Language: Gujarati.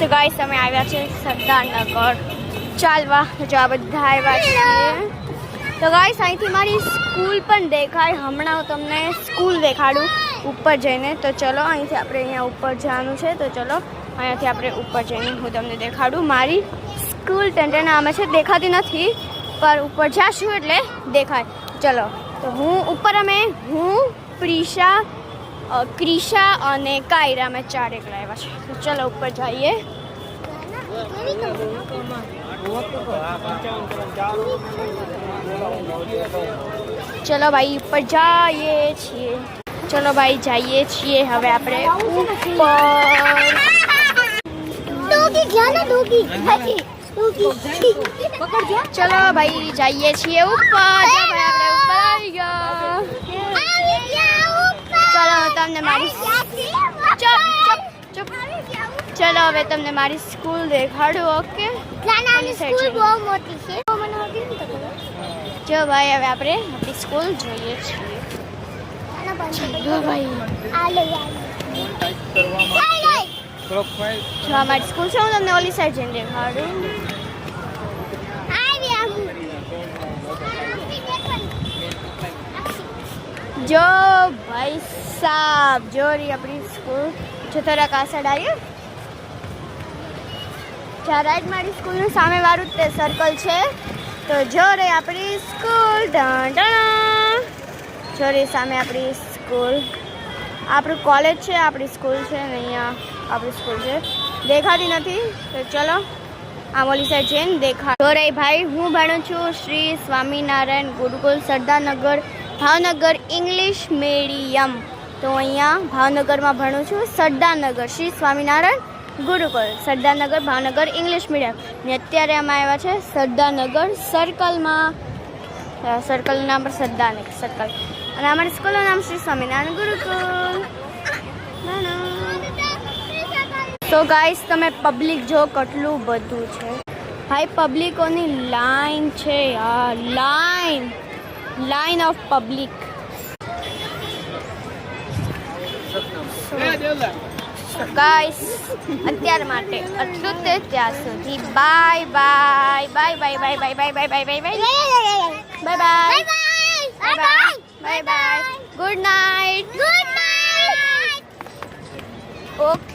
સો ગાઈસ અમે આવ્યા છે સરદારનગર ચાલવા. જો આ બધા આવ્યા છીએ. તો ગાઈસ અહીંથી મારી સ્કૂલ પણ દેખાય. હમણાં હું તમને સ્કૂલ દેખાડું ઉપર જઈને. તો ચલો અહીંથી આપણે અહીંયા ઉપર જવાનું છે. તો ચલો અહીંયાથી આપણે ઉપર જઈને હું તમને દેખાડું મારી સ્કૂલ. ટેન્ટેના અમે છે દેખાતી નથી પર ઉપર જાશું એટલે દેખાય. ચલો તો ઉપર હું પ્રિશા ક્રિશા અને કાયરા અમે 4 એકલા આવ્યા છે. તો ચલો ઉપર જઈએ. ચલો ભાઈ ઉપર જઈએ છીએ. ચલો ભાઈ જઈએ છીએ હવે આપણે ઉપર. ચલો ભાઈ જઈએ છીએ ઉપર. આપણે ઉપર આવી ગયા. ચલો તમને મારી ચલો હવે તમને મારી સ્કૂલ દેખાડું. ઓકે જો ભાઈ હવે આપણે આપણી સ્કૂલ જોઈએ છીએ. ચલો ભાઈ જો અમારી સ્કૂલ છે. હું તમને ઓલી સાઈડ જઈને દેખાડું. જો ભાઈ સાહેબ જો રહી આપણી સ્કૂલ. જો થોડાક આ સાઈડ આવીએ. જ્યાં રાઈટ મારી સ્કૂલનું સામે વાળું તે સર્કલ છે. તો જો રહી આપણી સ્કૂલ. જો રહી સામે આપણી સ્કૂલ. આપણું કોલેજ છે, આપણી સ્કૂલ છે ને અહીંયા આપણી સ્કૂલ છે. દેખાતી નથી. તો ચલો આમ ઓલી સાઈડ જઈને દેખાડ. જો રહી ભાઈ હું ભણું છું શ્રી સ્વામિનારાયણ ગુરુકુલ સરદારનગર ભાવનગર ઇંગ્લિશ મીડિયમ. તો અહીંયા ભાવનગરમાં ભણું છું. Sardarnagar Shri Swaminarayan Gurukul Sardarnagar Bhavnagar English medium. ને અત્યારે અમે આવ્યા છે સરદારનગર સર્કલમાં. સર્કલનું નામ પર સરદારનગર સર્કલ અને અમારી સ્કૂલનું નામ શ્રી સ્વામિનારાયણ ગુરુકુલ. તો ગાઈસ તમે પબ્લિક જો કેટલું બધું છે ભાઈ. પબ્લિકોની લાઈન છે યાર. Line of public. ગાઈસ અત્યાર માટે આટલું જ. ત્યાં સુધી bye bye bye bye bye bye bye bye bye bye bye bye bye bye bye. Good night. Okay.